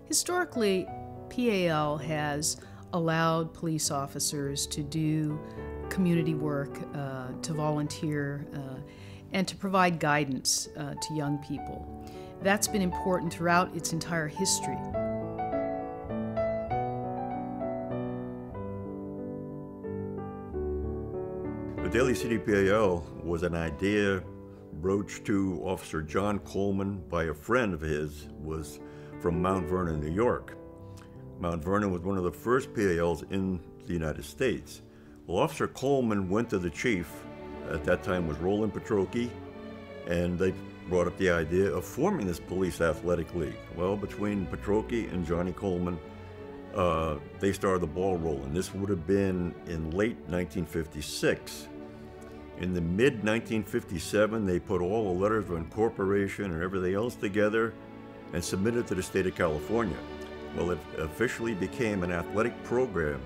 Historically, PAL has allowed police officers to do community work, to volunteer, and to provide guidance to young people. That's been important throughout its entire history. The Daly City PAL was an idea broached to Officer John Coleman by a friend of his, was from Mount Vernon, New York. Mount Vernon was one of the first PALs in the United States. Well, Officer Coleman went to the chief, at that time was Roland Petrocchi, and they brought up the idea of forming this police athletic league. Well, between Petrocchi and Johnny Coleman, they started the ball rolling. This would have been in late 1956. In the mid-1957, they put all the letters of incorporation and everything else together and submitted to the state of California. Well, it officially became an athletic program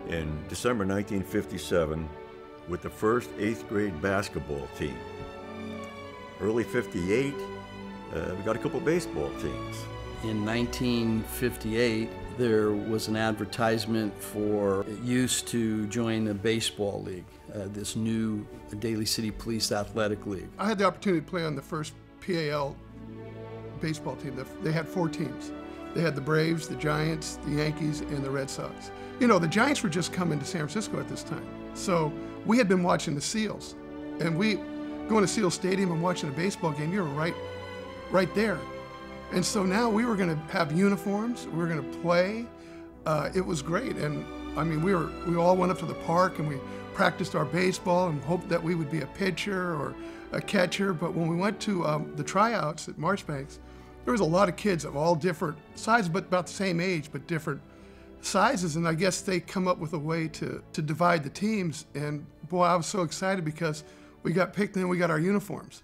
in December 1957 with the first 8th grade basketball team. Early 58, we got a couple baseball teams. In 1958, there was an advertisement for use to join the baseball league, this new Daly City Police Athletic League. I had the opportunity to play on the first PAL baseball team. They had 4 teams. They had the Braves, the Giants, the Yankees, and the Red Sox. You know, the Giants were just coming to San Francisco at this time. So we had been watching the Seals. And going to Seals Stadium and watching a baseball game, you were right there. And so now we were gonna have uniforms, we were gonna play. It was great. And I mean, we all went up to the park and we practiced our baseball and hoped that we would be a pitcher or a catcher. But when we went to the tryouts at Marchbanks, there was a lot of kids of all different sizes, but about the same age, but different sizes. And I guess they come up with a way to divide the teams. And boy, I was so excited because we got picked and we got our uniforms.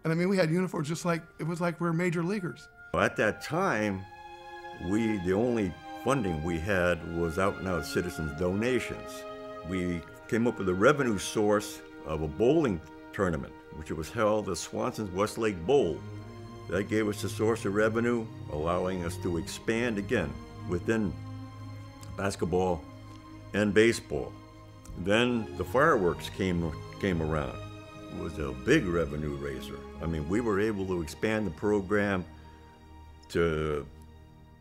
And I mean, we had uniforms just like, it was like we were major leaguers. At that time, the only funding we had was out and out citizens' donations. We came up with a revenue source of a bowling tournament, which was held at Swanson's Westlake Bowl. That gave us a source of revenue, allowing us to expand again within basketball and baseball. Then the fireworks came around. It was a big revenue raiser. I mean, we were able to expand the program to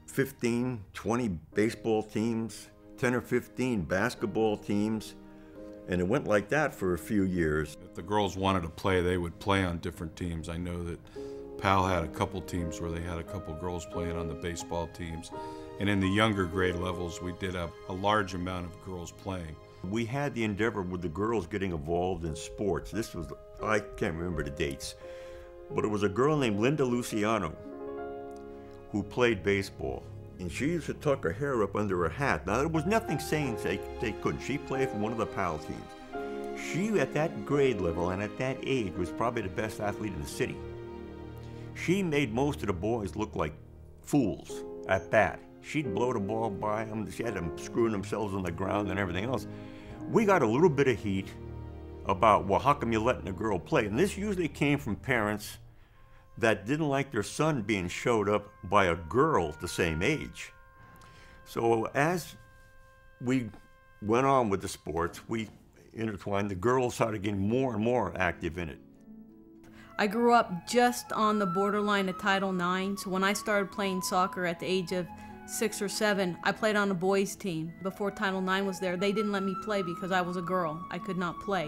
15, 20 baseball teams, 10 or 15 basketball teams, and it went like that for a few years. If the girls wanted to play, they would play on different teams. I know that PAL had a couple teams where they had a couple girls playing on the baseball teams. And in the younger grade levels, we did have a large amount of girls playing. We had the endeavor with the girls getting involved in sports. This was, I can't remember the dates, but it was a girl named Linda Luciano who played baseball. And she used to tuck her hair up under her hat. Now, there was nothing saying they couldn't. She played for one of the PAL teams. She, at that grade level and at that age, was probably the best athlete in the city. She made most of the boys look like fools at bat. She'd blow the ball by them. She had them screwing themselves on the ground and everything else. We got a little bit of heat about, well, how come you're letting a girl play? And this usually came from parents that didn't like their son being showed up by a girl the same age. So as we went on with the sports, we intertwined. The girls started getting more and more active in it. I grew up just on the borderline of Title IX, so when I started playing soccer at the age of 6 or 7, I played on a boys team. Before Title IX was there, they didn't let me play because I was a girl. I could not play.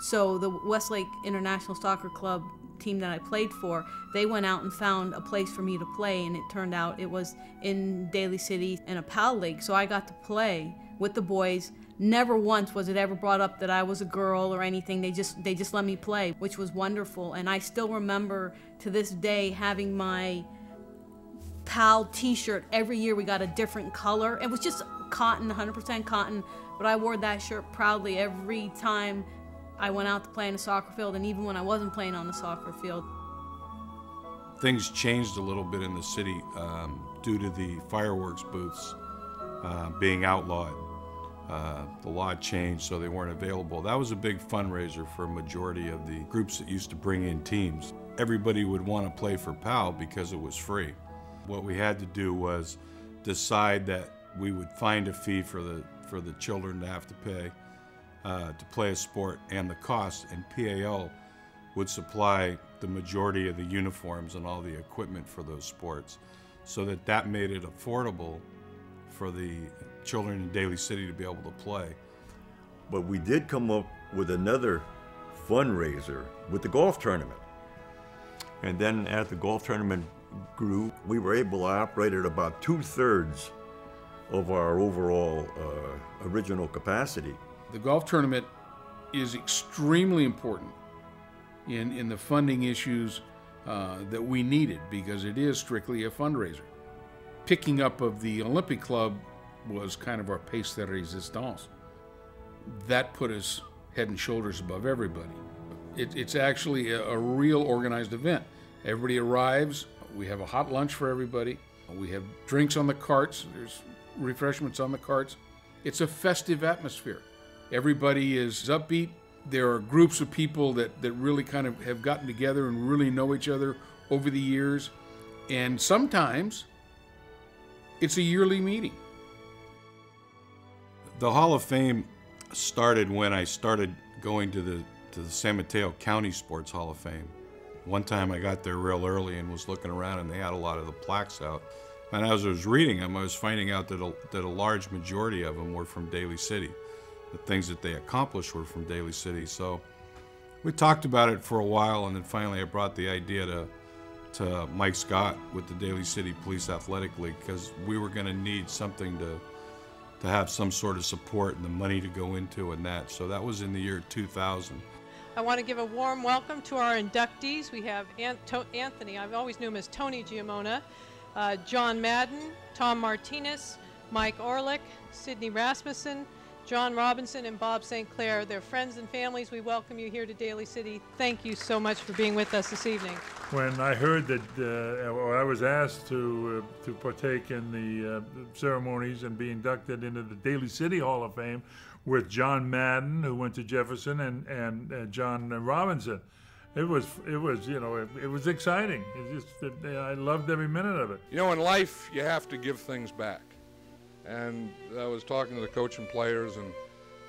So the Westlake International Soccer Club team that I played for, they went out and found a place for me to play, and it turned out it was in Daly City in a PAL league. So I got to play with the boys. Never once was it ever brought up that I was a girl or anything. They just let me play, which was wonderful. And I still remember to this day having my PAL t-shirt. Every year we got a different color. It was just cotton, 100% cotton, but I wore that shirt proudly every time I went out to play in a soccer field, and even when I wasn't playing on the soccer field. Things changed a little bit in the city due to the fireworks booths being outlawed. The law changed, so they weren't available. That was a big fundraiser for a majority of the groups that used to bring in teams. Everybody would want to play for PAL because it was free. What we had to do was decide that we would find a fee for the children to have to pay to play a sport and the cost, and PAL would supply the majority of the uniforms and all the equipment for those sports, so that made it affordable for the children in Daly City to be able to play. But we did come up with another fundraiser with the golf tournament. And then as the golf tournament grew, we were able to operate at about 2/3 of our overall original capacity. The golf tournament is extremely important in the funding issues that we needed, because it is strictly a fundraiser. Picking up of the Olympic Club was kind of our pièce de résistance. That put us head and shoulders above everybody. It's actually a real organized event. Everybody arrives, we have a hot lunch for everybody, we have drinks on the carts, there's refreshments on the carts. It's a festive atmosphere. Everybody is upbeat. There are groups of people that really kind of have gotten together and really know each other over the years. And sometimes it's a yearly meeting. The Hall of Fame started when I started going to the San Mateo County Sports Hall of Fame. One time I got there real early and was looking around, and they had a lot of the plaques out. And as I was reading them, I was finding out that a large majority of them were from Daly City. The things that they accomplished were from Daly City. So we talked about it for a while, and then finally I brought the idea to Mike Scott with the Daly City Police Athletic League, because we were going to need something to have some sort of support and the money to go into and that. So that was in the year 2000. I want to give a warm welcome to our inductees. We have Anthony, I've always knew him as Tony Giamona, John Madden, Tom Martinez, Mike Orlick, Sidney Rasmussen, John Robinson, and Bob St. Clair. They're friends and families. We welcome you here to Daly City. Thank you so much for being with us this evening. When I heard that, or I was asked to partake in the ceremonies and be inducted into the Daly City Hall of Fame with John Madden, who went to Jefferson, and John Robinson, it was exciting. I loved every minute of it. You know, in life, you have to give things back. And I was talking to the coach and players, and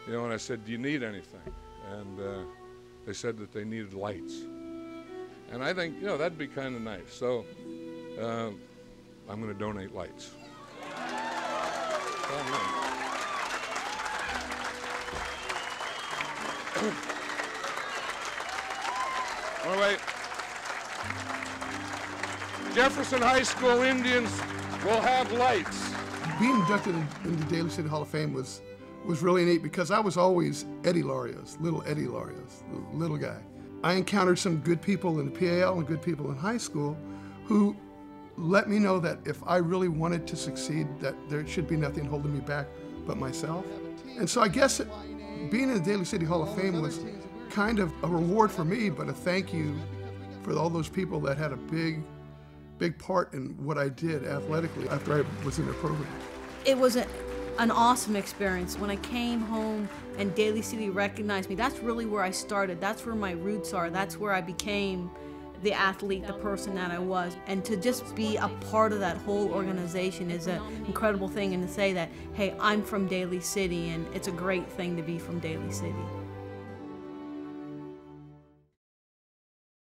and I said, "Do you need anything?" And they said that they needed lights. And I think, that'd be kind of nice. So I'm going to donate lights. All right. Jefferson High School Indians will have lights. Being inducted into the Daly City Hall of Fame was really neat, because I was always Eddie Larios, little Eddie Larios, little guy. I encountered some good people in the PAL and good people in high school who let me know that if I really wanted to succeed, that there should be nothing holding me back but myself. And so I guess being in the Daly City Hall of Fame was kind of a reward for me, but a thank you for all those people that had a big part in what I did athletically after I was in their program. It was an awesome experience. When I came home and Daly City recognized me, that's really where I started. That's where my roots are. That's where I became the athlete, the person that I was. And to just be a part of that whole organization is an incredible thing, and to say that, hey, I'm from Daly City, and it's a great thing to be from Daly City.